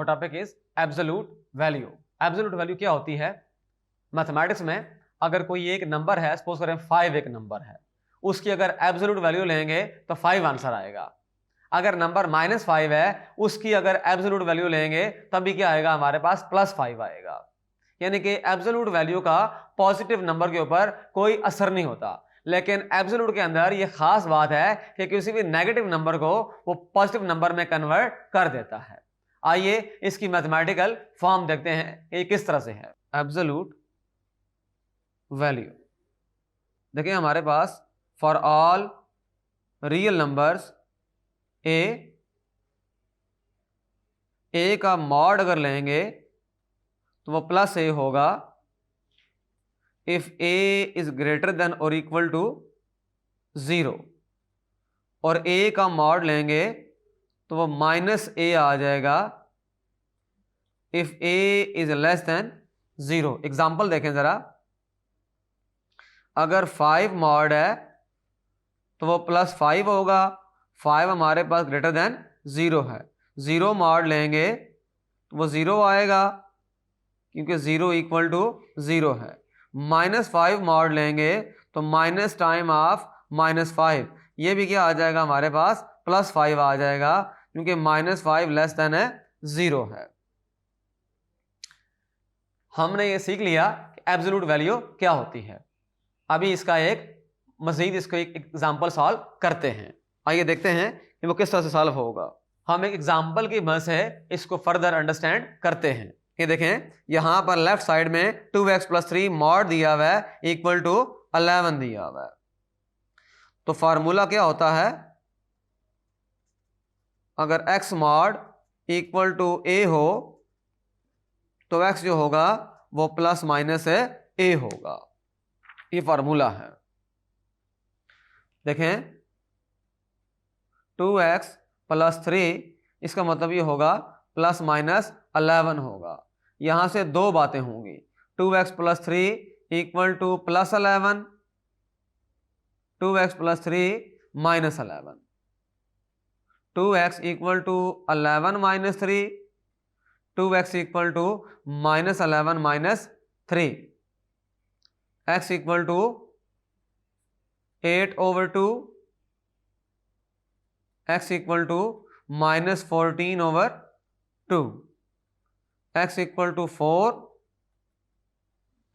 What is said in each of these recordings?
Our topic is absolute value. Absolute value क्या होती है? मैथमेटिक्स में अगर कोई एक नंबर है, सपोज करें 5 एक नंबर है, उसकी अगर एब्सोल्यूट वैल्यू लेंगे तो 5 आंसर आएगा। अगर नंबर -5 है, उसकी अगर एब्सोल्यूट वैल्यू लेंगे तभी क्या आएगा हमारे पास? +5 आएगा। यानी कि एब्सोल्यूट वैल्यू का पॉजिटिव नंबर के ऊपर कोई असर नहीं होता, लेकिन एब्सोल्यूट के अंदर यह खास बात है कि किसी भी नेगेटिव नंबर को वो पॉजिटिव नंबर में कन्वर्ट कर देता है। आइए इसकी मैथमेटिकल फॉर्म देखते हैं कि किस तरह से है एब्सोल्यूट वैल्यू। देखिए हमारे पास फॉर ऑल रियल नंबर्स ए का मॉड अगर लेंगे तो वो +a होगा if a is greater than और इक्वल टू 0, और a का मॉड लेंगे तो वो -a आ जाएगा if a is less than 0। Example देखें जरा, अगर 5 मॉड है तो वो +5 होगा, 5 हमारे पास ग्रेटर देन 0 है। 0 मॉड लेंगे तो वो 0 आएगा क्योंकि 0 इक्वल टू 0 है। -5 मॉड लेंगे तो माइनस टाइम ऑफ -5, ये भी क्या आ जाएगा हमारे पास? +5 आ जाएगा क्योंकि -5 लेस देन है 0 है। हमने ये सीख लिया कि एब्सोल्यूट वैल्यू क्या होती है। अभी इसका एक मजीद इसको एक एग्जाम्पल सॉल्व करते हैं। आइए देखते हैं कि वो किस तरह से सॉल्व होगा। हम एक एग्जाम्पल की मदद से इसको फर्दर अंडरस्टैंड करते हैं। ये देखें, यहां पर लेफ्ट साइड में 2x + 3 मॉड दिया हुआ है इक्वल टू 11 दिया हुआ है। तो फार्मूला क्या होता है? अगर x mod equal to a हो तो x जो होगा वो ± a होगा। ये फार्मूला है। देखें 2x + 3, इसका मतलब ये होगा ±11 होगा। यहां से दो बातें होंगी, 2x + 3 equal to +11, 2x + 3 -11, 2x equal to 11 - 3, 2x equal to -11 - 3, x equal to 8/2, x equal to -14/2, x equal to 4,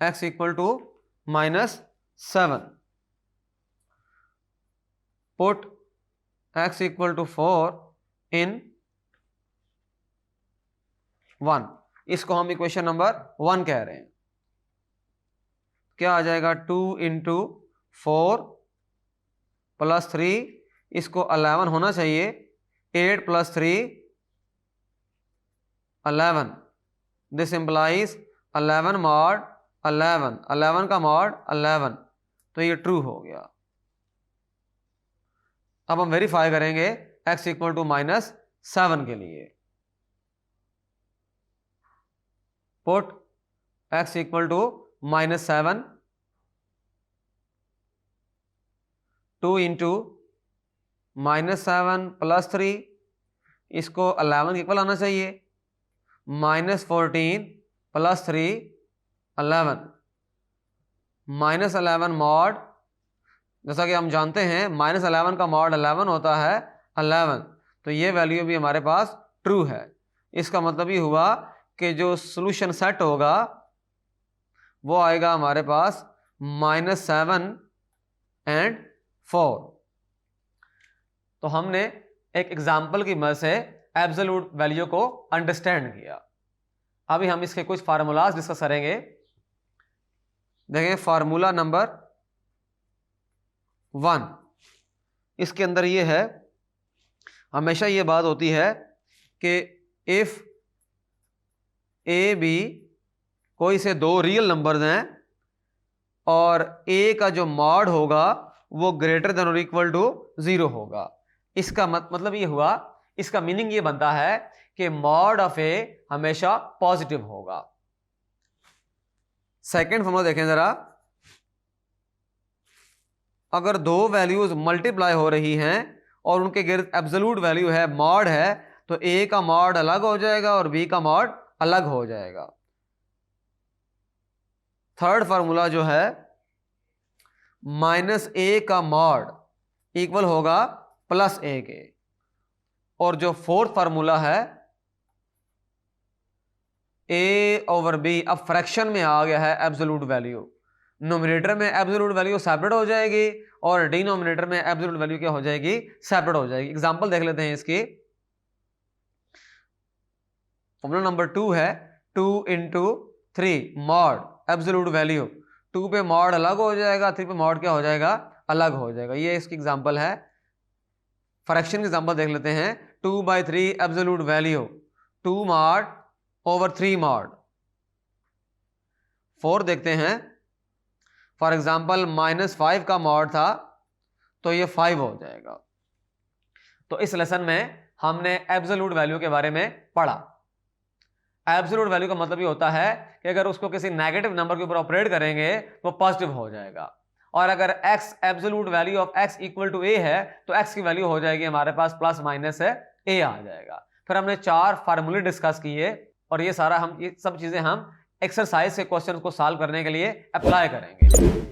x equal to -7। Put x equal to 4 in 1, इसको हम इक्वेशन नंबर 1 कह रहे हैं। क्या आ जाएगा? 2 × 4 + 3, इसको 11 होना चाहिए, 8 + 3 11, दिस इंप्लाइज 11 मॉड 11, 11 का मॉड 11, तो ये ट्रू हो गया। अब हम वेरीफाई करेंगे x इक्वल टू -7 के लिए। पुट x इक्वल टू -7, 2 × -7 + 3, इसको 11 के इक्वल आना चाहिए, -14 + 3 11, -11 मॉड, जैसा कि हम जानते हैं -11 का मॉड 11 होता है 11, तो ये वैल्यू भी हमारे पास ट्रू है। इसका मतलब ये हुआ कि जो सॉल्यूशन सेट होगा वो आएगा हमारे पास -7 और 4। तो हमने एक एग्जाम्पल की मदद से एब्सोल्यूट वैल्यू को अंडरस्टैंड किया। अभी हम इसके कुछ फार्मूलाज डिस्कस करेंगे। देखें फार्मूला नंबर 1, इसके अंदर ये है, हमेशा ये बात होती है कि इफ ए बी कोई से दो रियल नंबर्स हैं और ए का जो मॉड होगा वो ग्रेटर देन और इक्वल टू 0 होगा। इसका मतलब ये हुआ, इसका मीनिंग ये बनता है कि मॉड ऑफ ए हमेशा पॉजिटिव होगा। सेकंड फॉर्मूला देखें जरा, अगर दो वैल्यूज मल्टीप्लाई हो रही हैं और उनके गिर्द एब्सोल्यूट वैल्यू है, मॉड है, तो ए का मॉड अलग हो जाएगा और बी का मॉड अलग हो जाएगा। थर्ड फार्मूला जो है माइनस ए का मॉड इक्वल होगा प्लस ए के। और जो फोर्थ फार्मूला है ए ओवर बी, अब फ्रैक्शन में आ गया है एब्सोल्यूट वैल्यू। नोमिनेटर में एब्सोल्यूट वैल्यू सेपरेट हो जाएगी और डिनोमिनेटर में एब्सोल्यूट वैल्यू क्या हो जाएगी, सेपरेट हो जाएगी। एग्जांपल देख लेते हैं इसकी। फॉर्मूला नंबर 2 है 2 इंटू 3 मॉड एब्सोल्यूट वैल्यू। 2 पे मॉड अलग हो जाएगा, 3 पे मॉड क्या हो जाएगा, अलग हो जाएगा। ये इसकी एग्जांपल है। फ्रैक्शन की एग्जांपल देख लेते हैं। 2/3 absolute value, 2 mod over 3 mod. 4 देखते हैं। फॉर एग्जाम्पल -5 का मॉड था तो ये 5 हो जाएगा। तो इस लेसन में हमने एब्सोल्यूट वैल्यू के बारे में पढ़ा। एब्सोल्यूट वैल्यू का मतलब ये होता है कि अगर उसको किसी नेगेटिव नंबर के ऊपर ऑपरेट करेंगे तो पॉजिटिव हो जाएगा, और अगर x absolute value of x equal to a है तो x की वैल्यू हो जाएगी हमारे पास प्लस माइनस है a आ जाएगा। फिर हमने 4 फार्मूले डिस्कस किए और ये सब चीजें हम एक्सरसाइज के क्वेश्चन को सॉल्व करने के लिए अप्लाई करेंगे।